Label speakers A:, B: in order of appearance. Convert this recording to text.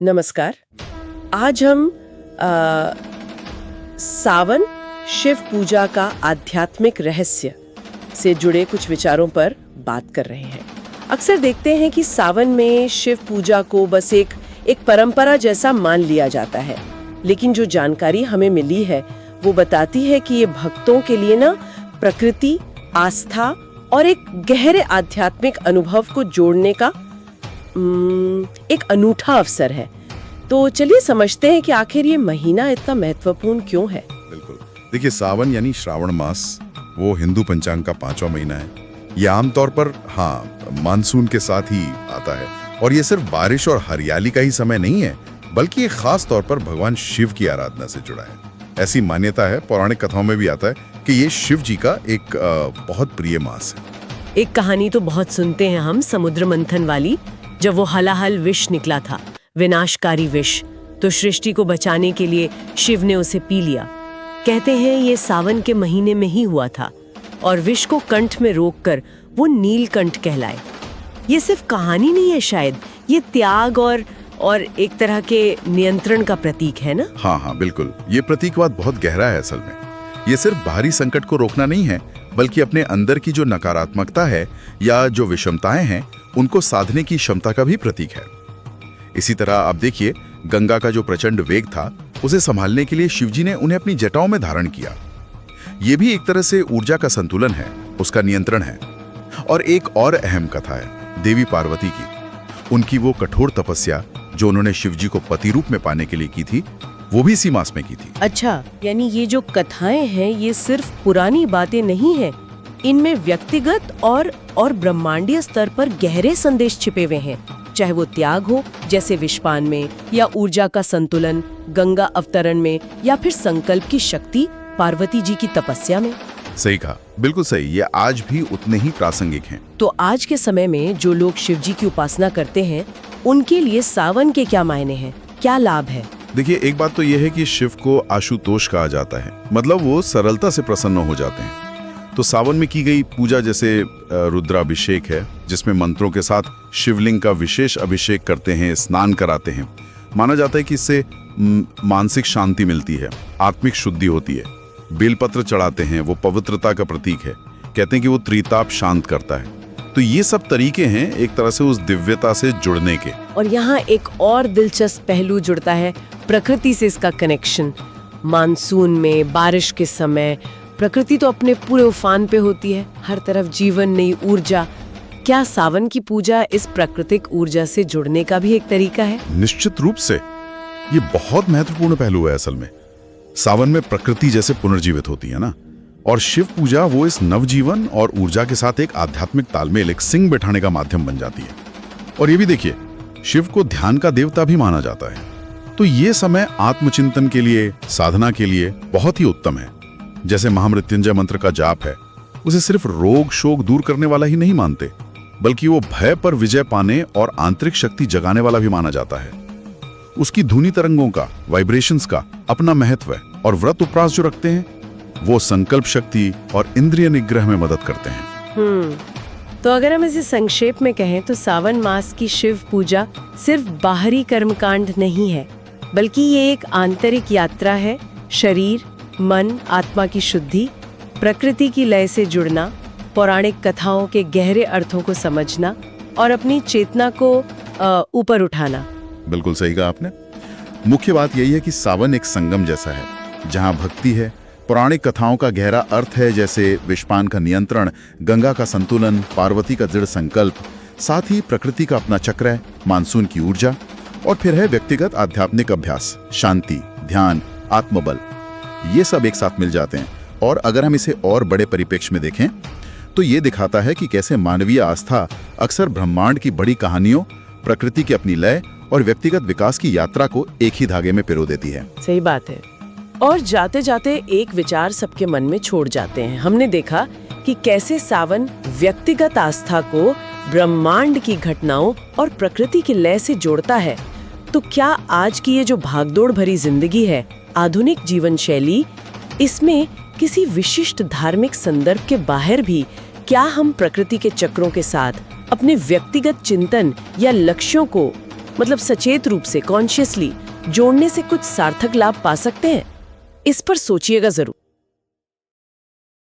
A: नमस्कार। आज हम सावन शिव पूजा का आध्यात्मिक रहस्य से जुड़े कुछ विचारों पर बात कर रहे हैं। अक्सर देखते हैं कि सावन में शिव पूजा को बस एक परंपरा जैसा मान लिया जाता है, लेकिन जो जानकारी हमें मिली है वो बताती है कि ये भक्तों के लिए ना प्रकृति, आस्था और एक गहरे आध्यात्मिक अनुभव को जोड़ने का एक अनूठा अवसर है। तो चलिए समझते हैं कि आखिर ये महीना इतना महत्वपूर्ण क्यों है।
B: बिल्कुल, देखिए सावन यानी श्रावण मास वो हिंदू पंचांग का 5वां महीना है। ये आमतौर पर मानसून के साथ ही आता है और ये सिर्फ बारिश और हरियाली का ही समय नहीं है, बल्कि ये खास तौर पर भगवान शिव की आराधना से जुड़ा है। ऐसी मान्यता है, पौराणिक कथाओं में भी आता है कि ये शिव जी का एक बहुत प्रिय मास है।
C: एक कहानी तो बहुत सुनते हैं हम, समुद्र मंथन वाली, जब वो हलाहल विष निकला था, विनाशकारी विष, तो सृष्टि को बचाने के लिए शिव ने उसे पी लिया। कहते हैं ये सावन के महीने में ही हुआ था और विष को कंठ में रोककर वो नीलकंठ कहलाए। ये सिर्फ कहानी नहीं है, शायद ये त्याग और एक तरह के नियंत्रण का प्रतीक है ना।
B: हाँ, बिल्कुल। ये प्रतीकवाद बहुत गहरा है। असल में ये सिर्फ बाहरी संकट को रोकना नहीं है, बल्कि अपने अंदर की जो नकारात्मकता है या जो विषमताएं हैं उनको साधने की क्षमता का भी प्रतीक है। इसी तरह आप देखिए, गंगा का जो प्रचंड वेग था उसे संभालने के लिए शिवजी ने उन्हें अपनी जटाओं में धारण किया। ये भी एक तरह से ऊर्जा का संतुलन है, उसका नियंत्रण है। और एक और अहम कथा है देवी पार्वती की। उनकी वो कठोर तपस्या जो उन्होंने शिवजी को पति रूप में पाने के लिए की थी, वो भी इसी मास में की थी।
A: अच्छा, यानी ये जो कथाएं हैं ये सिर्फ पुरानी बातें नहीं हैं, इनमें व्यक्तिगत और ब्रह्मांडीय स्तर पर गहरे संदेश छिपे हुए हैं। चाहे वो त्याग हो जैसे विषपान में, या ऊर्जा का संतुलन गंगा अवतरण में, या फिर संकल्प की शक्ति पार्वती जी की तपस्या में।
B: सही कहा, बिल्कुल सही। ये आज भी उतने ही प्रासंगिक हैं।
A: तो आज के समय में जो लोग शिव जी की उपासना करते हैं उनके लिए सावन के क्या मायने हैं, क्या लाभ है?
B: देखिए, एक बात तो यह है कि शिव को आशुतोष कहा जाता है, मतलब वो सरलता से प्रसन्न हो जाते हैं। तो सावन में की गई पूजा जैसे रुद्राभिषेक है, जिसमें मंत्रों के साथ शिवलिंग का विशेष अभिषेक करते हैं, स्नान कराते हैं। माना जाता है कि इससे मानसिक शांति मिलती है, आत्मिक शुद्धि होती है। बेलपत्र चढ़ाते हैं, वो पवित्रता का प्रतीक है। कहते हैं कि वो त्रिताप शांत करता है। तो ये सब तरीके हैं एक तरह से उस दिव्यता से जुड़ने के।
A: और यहाँ एक और दिलचस्प पहलू जुड़ता है, प्रकृति से इसका कनेक्शन। मानसून में, बारिश के समय प्रकृति तो अपने पूरे उफान पे होती है, हर तरफ जीवन, नई ऊर्जा। क्या सावन की पूजा इस प्राकृतिक ऊर्जा से जुड़ने का भी एक तरीका है?
B: निश्चित रूप से। ये बहुत महत्वपूर्ण पहलू है। असल में सावन में प्रकृति जैसे पुनर्जीवित होती है ना, और शिव पूजा वो इस नवजीवन और ऊर्जा के साथ एक आध्यात्मिक तालमेल, एक सिंग बैठाने का माध्यम बन जाती है। और ये भी देखिए, शिव को ध्यान का देवता भी माना जाता है। तो ये समय आत्मचिंतन के लिए, साधना के लिए बहुत ही उत्तम है। जैसे महामृत्युंजय मंत्र का जाप है, उसे सिर्फ रोग शोक दूर करने वाला ही नहीं मानते, बल्कि वो भय पर विजय पाने और आंतरिक शक्ति जगाने वाला भी माना जाता है। उसकी धुनी तरंगों का, वाइब्रेशंस का अपना महत्व है। और व्रत उपवास जो रखते हैं वो संकल्प शक्ति और इंद्रिय निग्रह में मदद करते हैं।
A: तो अगर हम इसे संक्षेप में कहें तो सावन मास की शिव पूजा सिर्फ बाहरी कर्मकांड नहीं है, बल्कि ये एक आंतरिक यात्रा है। शरीर, मन, आत्मा की शुद्धि, प्रकृति की लय से जुड़ना, पौराणिक कथाओं के गहरे अर्थों को समझना और अपनी चेतना को ऊपर उठाना।
B: बिल्कुल सही कहा आपने। मुख्य बात यही है कि सावन एक संगम जैसा है, जहां भक्ति है, पौराणिक कथाओं का गहरा अर्थ है, जैसे विषपान का नियंत्रण, गंगा का संतुलन, पार्वती का दृढ़ संकल्प, साथ ही प्रकृति का अपना चक्र है, मानसून की ऊर्जा, और फिर है व्यक्तिगत आध्यात्मिक अभ्यास, शांति, ध्यान, आत्मबल। ये सब एक साथ मिल जाते हैं। और अगर हम इसे और बड़े परिप्रेक्ष्य में देखें तो ये दिखाता है कि कैसे मानवीय आस्था अक्सर ब्रह्मांड की बड़ी कहानियों, प्रकृति की अपनी लय और व्यक्तिगत विकास की यात्रा को एक ही धागे में पिरो देती है।
A: सही बात है। और जाते जाते एक विचार सबके मन में छोड़ जाते हैं। हमने देखा कि कैसे सावन व्यक्तिगत आस्था को ब्रह्मांड की घटनाओं और प्रकृति की लय से जोड़ता है। तो क्या आज की ये जो भागदौड़ भरी जिंदगी है, आधुनिक जीवन शैली, इसमें किसी विशिष्ट धार्मिक संदर्भ के बाहर भी क्या हम प्रकृति के चक्रों के साथ अपने व्यक्तिगत चिंतन या लक्ष्यों को मतलब सचेत रूप से, कॉन्शियसली जोड़ने से कुछ सार्थक लाभ पा सकते हैं? इस पर सोचिएगा जरूर।